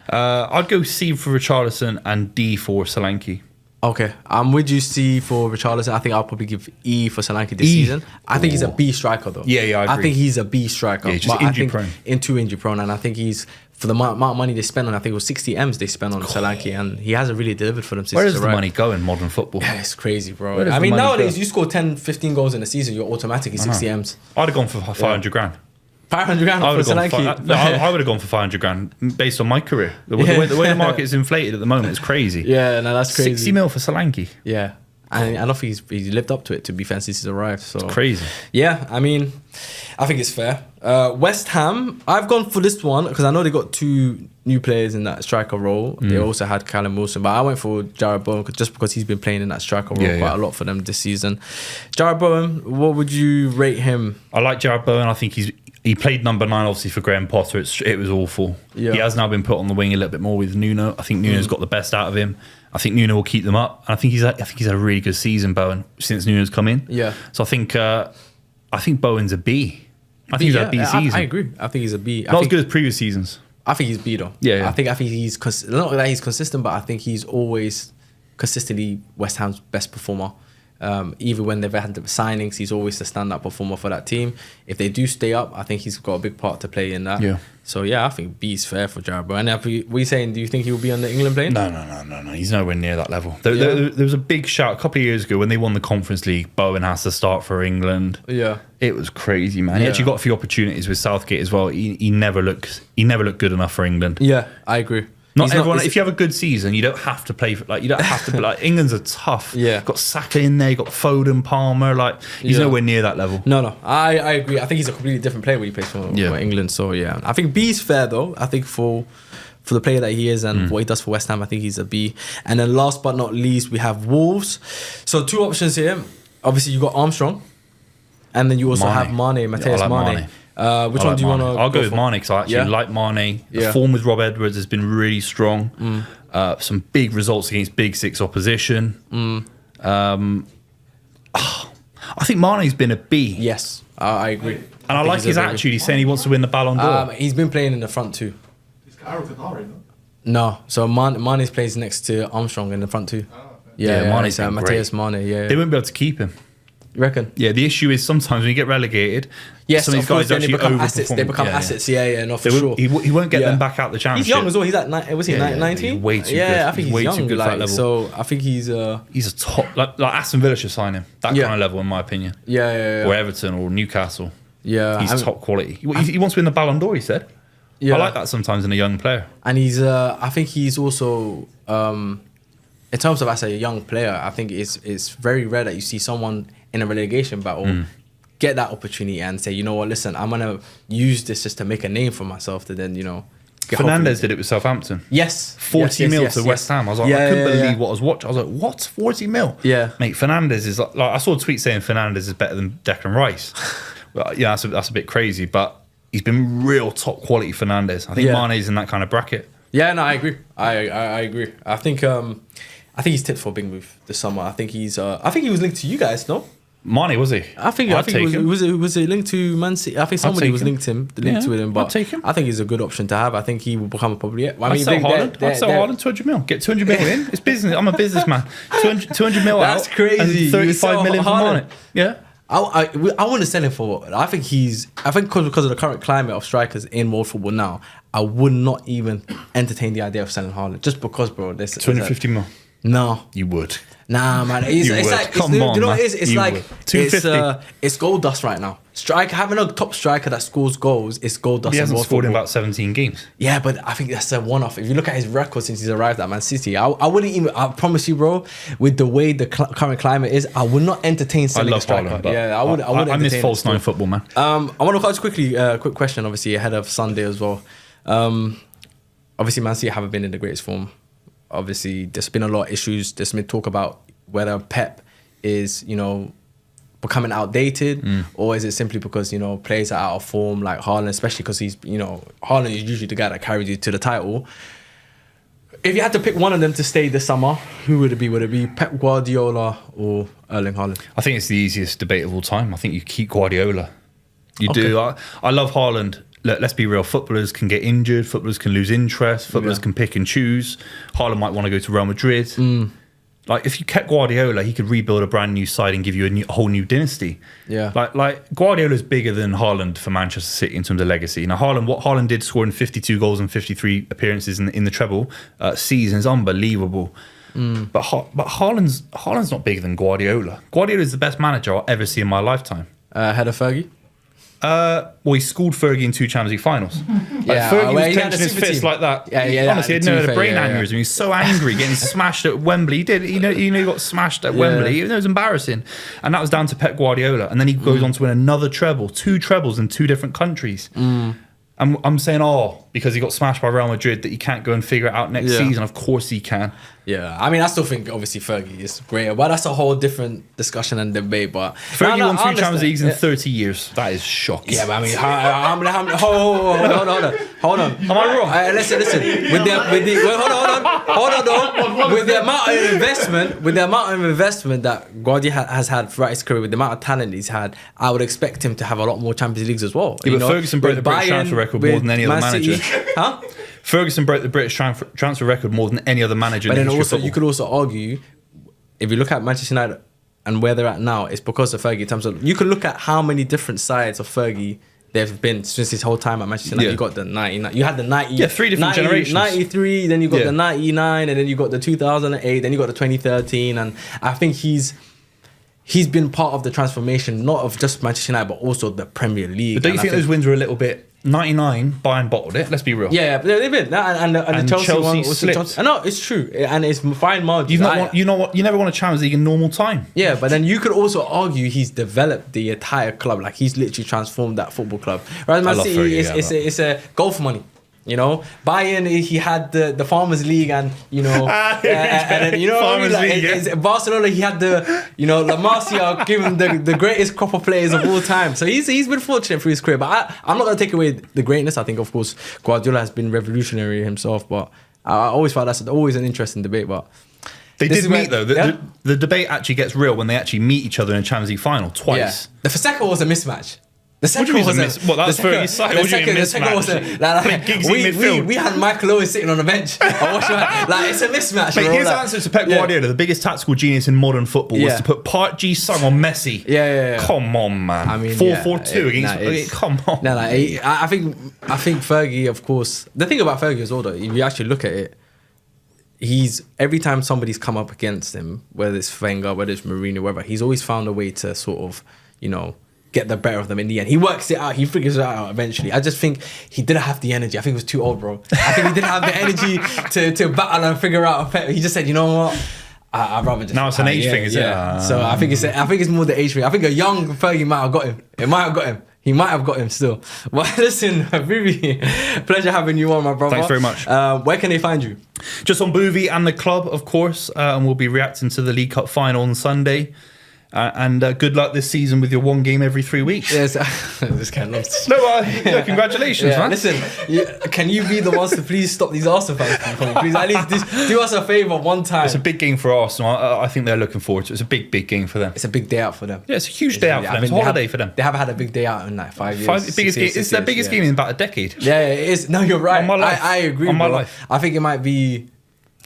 I'd go C for Richarlison and D for Solanke. Okay, I'm with you. C for Richarlison. I think I'll probably give E for Solanke this season. I think he's a B striker though. Yeah, I agree. I think he's a B striker. Yeah, just injury prone. Injury prone, and I think he's for the amount of money they spent on. I think it was 60 M's they spent on Solanke, and he hasn't really delivered for them. Where does the money go in modern football? Yeah, it's crazy, bro. I mean, nowadays you score 10, 15 goals in a season, you're automatically 60 M's. I'd have gone for 500 grand. 500 grand for Solanke. I would have gone for 500 grand based on my career. The way the market is inflated at the moment is crazy. Yeah, no, that's crazy. 60 mil for Solanke. Yeah. And I don't think he's lived up to it, to be fair, since he's arrived. So it's crazy. Yeah, I mean, I think it's fair. West Ham, I've gone for this one because I know they got two new players in that striker role. They also had Callum Wilson, but I went for Jarrod Bowen just because he's been playing in that striker role quite a lot for them this season. Jarrod Bowen, what would you rate him? I like Jarrod Bowen. I think he played number 9, obviously, for Graham Potter. It was awful. Yeah. He has now been put on the wing a little bit more with Nuno. I think Nuno's got the best out of him. I think Nuno will keep them up. And I think he's had a really good season, Bowen, since Nuno's come in. Yeah. So I think Bowen's a B. I think he's had a B season. I agree. I think he's a B. Not as good as previous seasons. I think he's B though. Yeah. I think he's not that he's consistent, but I think he's always consistently West Ham's best performer. Even when they've had the signings, he's always the standout performer for that team. If they do stay up, I think he's got a big part to play in that. Yeah. So yeah, I think B is fair for Jarrod Bowen. And were you saying, do you think he will be on the England plane? No. He's nowhere near that level. There was a big shout a couple of years ago when they won the Conference League. Bowen has to start for England. Yeah. It was crazy, man. He actually got a few opportunities with Southgate as well. He never looked good enough for England. Yeah, I agree. Not everyone. If you have a good season, you don't have to play. You don't have to. England's are tough. Yeah, got Saka in there. You got Foden, Palmer. He's nowhere near that level. No. I agree. I think he's a completely different player when he plays for England. So yeah, I think B is fair though. I think for the player that he is and what he does for West Ham, I think he's a B. And then last but not least, we have Wolves. So two options here. Obviously, you got Armstrong, and then you also have Mane, Matthias Mane. Which one do you want to I'll go with Mane because I actually like Mane. The form with Rob Edwards has been really strong. Some big results against Big Six opposition. I think Mane's been a B. Yes, I agree. And I like his attitude. He's saying he wants to win the Ballon d'Or. He's been playing in the front too. He's got Everton already, no? No, so Mane's plays next to Armstrong in the front too. Mane's Matthias Mane. Yeah, they won't be able to keep him. You reckon? Yeah, the issue is sometimes when you get relegated, some of these guys actually become assets. They become assets. Yeah, no, for sure. He won't get them back out the championship. He's young as well. He's at 19? He's way too good. Yeah, I think he's way young. Too good for that level. So I think he's a top. Like Aston Villa should sign him. That kind of level, in my opinion. Yeah. Or Everton or Newcastle. Yeah, he's top quality. He wants to win the Ballon d'Or. He said. Yeah, I like that sometimes in a young player. And he's. I think he's also. In terms of as a young player, I think it's very rare that you see someone in a relegation battle get that opportunity and say, you know what, listen, I'm gonna use this just to make a name for myself to then, Fernandes did it with Southampton. Yes. 40 mil to West Ham. I was like, I couldn't believe what I was watching. I was like, what? 40 mil? Yeah. Mate, Fernandes is like I saw a tweet saying Fernandes is better than Declan Rice. Well, yeah, that's a bit crazy, but he's been real top quality Fernandes. I think Mane's in that kind of bracket. Yeah, no, I agree. I agree. I think he's tipped for a big move this summer. I think he was linked to you guys, no? Mane, was he? I think was it linked to Man City? I think somebody was linked to him, but I think he's a good option to have. I think he will become probably. I'd sell Haaland 200 mil. Get 200 mil in. It's business. I'm a businessman. 200 mil That's out. crazy. And 35 million for Mane. Yeah. I want to sell him for. I think because of the current climate of strikers in world football now, I would not even entertain the idea of selling Haaland just because, bro. 250 mil. No, you would. Nah, man. It's like, you know what it is? It's like, it's gold dust right now. Having a top striker that scores goals, it's gold dust. He hasn't scored in about 17 games. Yeah, but I think that's a one-off. If you look at his record since he's arrived at Man City, I wouldn't even, I promise you, bro, with the way the current climate is, I would not entertain selling a striker. Haaland, I wouldn't I miss false nine football, man. I want to quickly, quick question, obviously, ahead of Sunday as well. Obviously, Man City haven't been in the greatest form. Obviously, there's been a lot of issues. There's been talk about whether Pep is, becoming outdated, or is it simply because, players are out of form, like Haaland, especially because he's, Haaland is usually the guy that carries you to the title. If you had to pick one of them to stay this summer, who would it be? Would it be Pep Guardiola or Erling Haaland? I think it's the easiest debate of all time. I think you keep Guardiola. You do. I love Haaland. Look, let's be real. Footballers can get injured. Footballers can lose interest. Footballers can pick and choose. Haaland might want to go to Real Madrid. Like, if you kept Guardiola, he could rebuild a brand new side and give you a whole new dynasty. Yeah. Like Guardiola's bigger than Haaland for Manchester City in terms of legacy. Now, what Haaland did, scoring 52 goals and 53 appearances in the treble season is unbelievable. But Haaland's not bigger than Guardiola. Guardiola is the best manager I'll ever see in my lifetime. Ahead of Fergie? Well, he schooled Fergie in 2 Champions League finals. Fergie was clenching his fist like that. Honestly, he had a brain aneurysm. He was so angry, getting smashed at Wembley. He did. He got smashed at Wembley. It was embarrassing, and that was down to Pep Guardiola. And then he goes on to win another treble, 2 trebles in 2 different countries. I'm saying, because he got smashed by Real Madrid, that he can't go and figure it out next season. Of course he can. Yeah, I mean, I still think obviously Fergie is greater, but that's a whole different discussion and debate. But Fergie won 2 Champions Leagues in 30 years. That is shocking. Yeah, but I mean, hold on. Am I wrong? Listen. With the amount of investment that Guardiola has had throughout his career, with the amount of talent he's had, I would expect him to have a lot more Champions Leagues as well. Yeah, but Ferguson broke the British transfer record more than any other manager. Ferguson broke the British transfer record more than any other manager. But then also, you could also argue, if you look at Manchester United and where they're at now, it's because of Fergie. In terms of, you can look at how many different sides of Fergie there've been since his whole time at Manchester United. You got the 99, you had the 90, 3 different generations. 93, then you got the 99, and then you got the 2008, then you got the 2013, and I think he's been part of the transformation, not of just Manchester United, but also the Premier League. But don't you think those wins were a little bit? 99, Bayern bottled it. Let's be real. Yeah, they've been. And the Chelsea one slipped. No, it's true, and it's fine margins. You never won a Champions League in normal time. Yeah, but then you could also argue he's developed the entire club. Like, he's literally transformed that football club. Whereas Man City, it's a golf money. Bayern, he had the Farmers League, and and then, Farmers League, Barcelona, he had the La Masia give him the greatest crop of players of all time. So he's been fortunate through his career. But I'm not gonna take away the greatness. I think, of course, Guardiola has been revolutionary himself. But I always found that's always an interesting debate. But they did meet though. The debate actually gets real when they actually meet each other in a Champions League final twice. Yeah. The Sesko was a mismatch. The second was that's Fergie's side. The second was we had Michael Owen sitting on the bench. It's a mismatch. Mate, his answer to Pep Guardiola, the biggest tactical genius in modern football, was to put Park Ji-sung on Messi. Yeah. Come on, man. I mean, 4-4-2 against. Come on. No, I think Fergie, of course. The thing about Fergie as well, though, if you actually look at it, he's every time somebody's come up against him, whether it's Wenger, whether it's Mourinho, whatever, he's always found a way to sort of, get the better of them in the end. He works it out. He figures it out eventually. I just think he didn't have the energy. I think he was too old, bro. I think he didn't have the energy to battle and figure out. He just said, you know what? I'd rather just. Now it's an age thing, is it? So I think it's more the age thing. I think a young Fergie might have got him. It might have got him. He might have got him still. Well, listen, Buvey, pleasure having you on, my brother. Thanks very much. Where can they find you? Just on Buvey and the club, of course. And we'll be reacting to the League Cup final on Sunday. And good luck this season with your one game every 3 weeks. Yes, this guy loves. No, congratulations, man. Listen, can you be the ones to please stop these Arsenal fans from coming? Please, at least do us a favour one time. It's a big game for Arsenal. I think they're looking forward to it. It's a big game for them. It's a big day out for them. Yeah, it's a huge day out for them. It's a holiday for them. They haven't had a big day out in like 5 years. It's their biggest game in about a decade. Yeah, it is. No, you're right. On my life. I agree. On my bro. life. I think it might be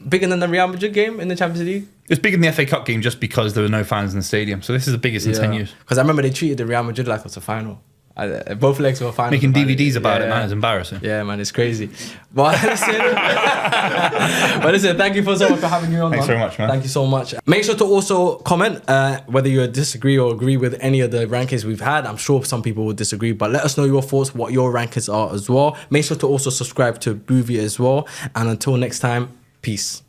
bigger than the Real Madrid game in the Champions League. It's bigger than the FA Cup game just because there were no fans in the stadium. So this is the biggest in 10 years. Because I remember they treated the Real Madrid like it was a final. Both legs were final. Making DVDs about it, man. It's embarrassing. Yeah, man, it's crazy. But listen, thank you so much for having me on. Thanks very much, man. Thank you so much. Make sure to also comment whether you disagree or agree with any of the rankings we've had. I'm sure some people will disagree, but let us know your thoughts, what your rankings are as well. Make sure to also subscribe to Buvey as well. And until next time, peace.